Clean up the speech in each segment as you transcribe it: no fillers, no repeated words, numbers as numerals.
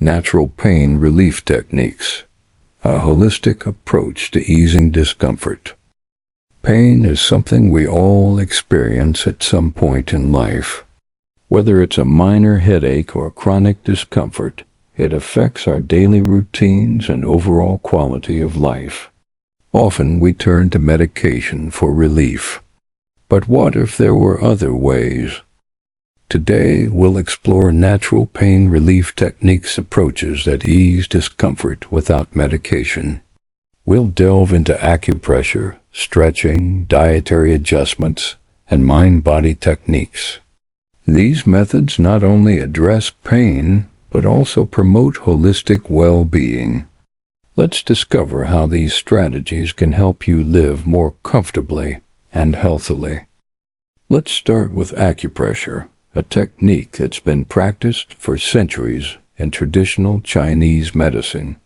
Natural pain relief techniques, a holistic approach to easing discomfort. Pain is something we all experience at some point in life. Whether it's a minor headache or chronic discomfort, it affects our daily routines and overall quality of life. Often we turn to medication for relief. But what if there were other ways? Today, we'll explore natural pain relief techniques approaches that ease discomfort without medication. We'll delve into acupressure, stretching, dietary adjustments, and mind-body techniques. These methods not only address pain, but also promote holistic well-being. Let's discover how these strategies can help you live more comfortably and healthily. Let's start with acupressure, a technique that's been practiced for centuries in traditional Chinese medicine.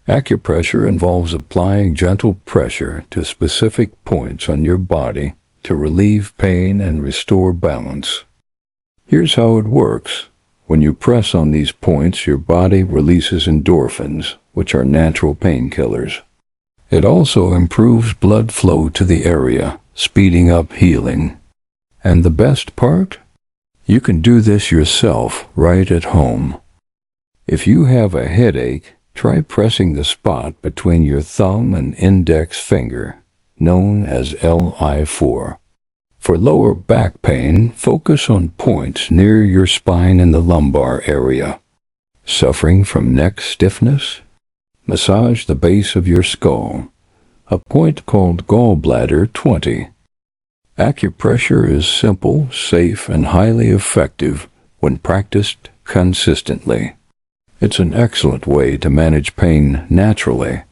Acupressure involves applying gentle pressure to specific points on your body to relieve pain and restore balance. Here's how it works. When you press on these points, your body releases endorphins, which are natural painkillers. It also improves blood flow to the area, speeding up healing. And the best part? You can do this yourself right at home. If you have a headache, try pressing the spot between your thumb and index finger, known as Li4. For lower back pain, focus on points near your spine in the lumbar area. Suffering from neck stiffness? Massage the base of your skull, a point called gallbladder 20. Acupressure is simple, safe, and highly effective when practiced consistently. It's an excellent way to manage pain naturally.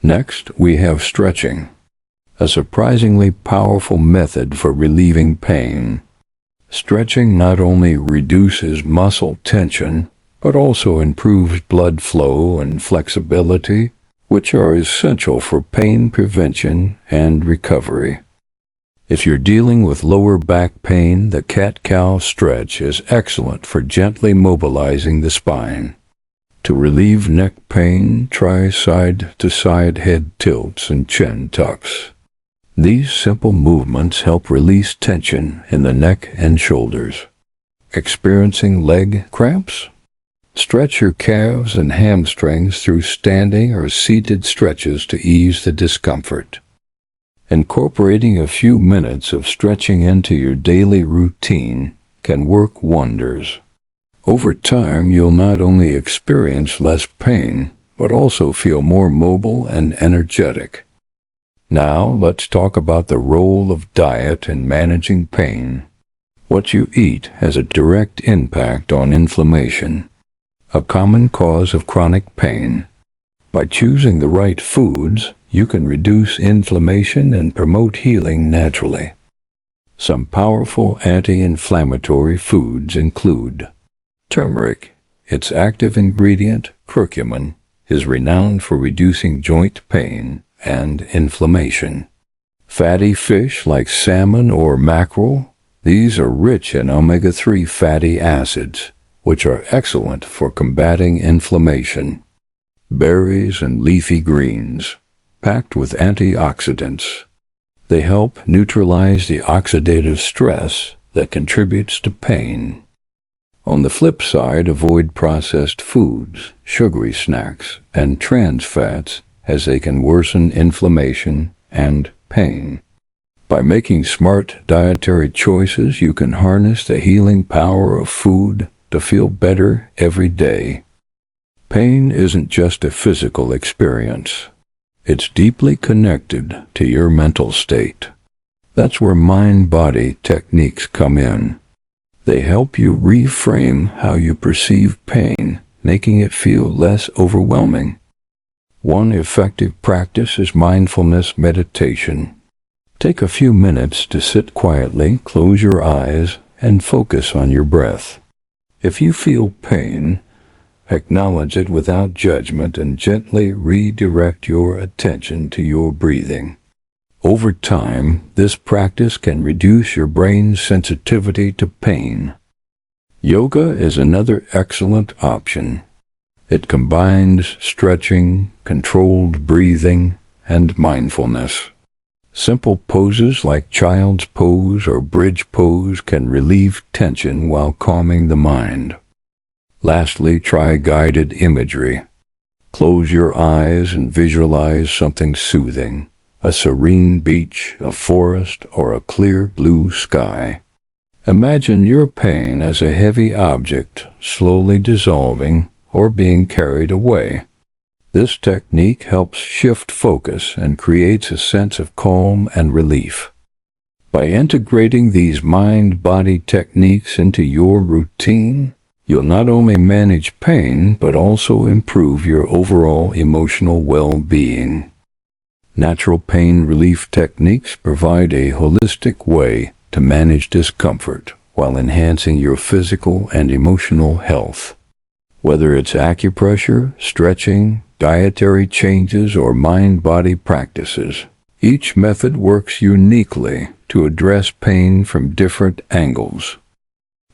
Next, we have stretching, a surprisingly powerful method for relieving pain. Stretching not only reduces muscle tension, but also improves blood flow and flexibility, which are essential for pain prevention and recovery. If you're dealing with lower back pain, the cat-cow stretch is excellent for gently mobilizing the spine. To relieve neck pain, try side-to-side head tilts and chin tucks. These simple movements help release tension in the neck and shoulders. Experiencing leg cramps? Stretch your calves and hamstrings through standing or seated stretches to ease the discomfort. Incorporating a few minutes of stretching into your daily routine can work wonders. Over time, you'll not only experience less pain, but also feel more mobile and energetic. Now, let's talk about the role of diet in managing pain. What you eat has a direct impact on inflammation, a common cause of chronic pain. By choosing the right foods, you can reduce inflammation and promote healing naturally. Some powerful anti-inflammatory foods include turmeric. Its active ingredient, curcumin, is renowned for reducing joint pain and inflammation. Fatty fish like salmon or mackerel, these are rich in omega-3 fatty acids, which are excellent for combating inflammation. Berries and leafy greens, packed with antioxidants. They help neutralize the oxidative stress that contributes to pain. On the flip side, avoid processed foods, sugary snacks, and trans fats, as they can worsen inflammation and pain. By making smart dietary choices, you can harness the healing power of food to feel better every day. Pain isn't just a physical experience. It's deeply connected to your mental state. That's where mind-body techniques come in. They help you reframe how you perceive pain, making it feel less overwhelming. One effective practice is mindfulness meditation. Take a few minutes to sit quietly, close your eyes, and focus on your breath. If you feel pain, acknowledge it without judgment and gently redirect your attention to your breathing. Over time, this practice can reduce your brain's sensitivity to pain. Yoga is another excellent option. It combines stretching, controlled breathing, and mindfulness. Simple poses like child's pose or bridge pose can relieve tension while calming the mind. Lastly, try guided imagery. Close your eyes and visualize something soothing, a serene beach, a forest, or a clear blue sky. Imagine your pain as a heavy object slowly dissolving or being carried away. This technique helps shift focus and creates a sense of calm and relief. By integrating these mind-body techniques into your routine, you'll not only manage pain but also improve your overall emotional well-being. Natural pain relief techniques provide a holistic way to manage discomfort while enhancing your physical and emotional health. Whether it's acupressure, stretching, dietary changes, or mind-body practices, each method works uniquely to address pain from different angles.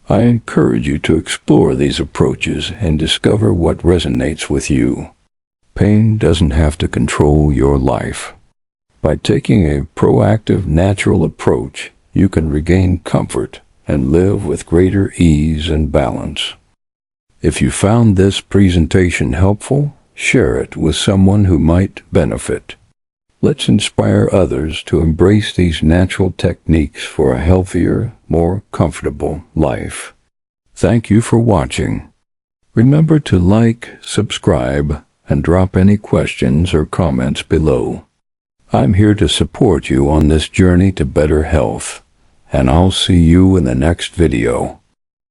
I encourage you to explore these approaches and discover what resonates with you. Pain doesn't have to control your life. By taking a proactive, natural approach, you can regain comfort and live with greater ease and balance. If you found this presentation helpful, share it with someone who might benefit. Let's inspire others to embrace these natural techniques for a healthier, more comfortable life. Thank you for watching. Remember to like, subscribe, and drop any questions or comments below. I'm here to support you on this journey to better health, and I'll see you in the next video.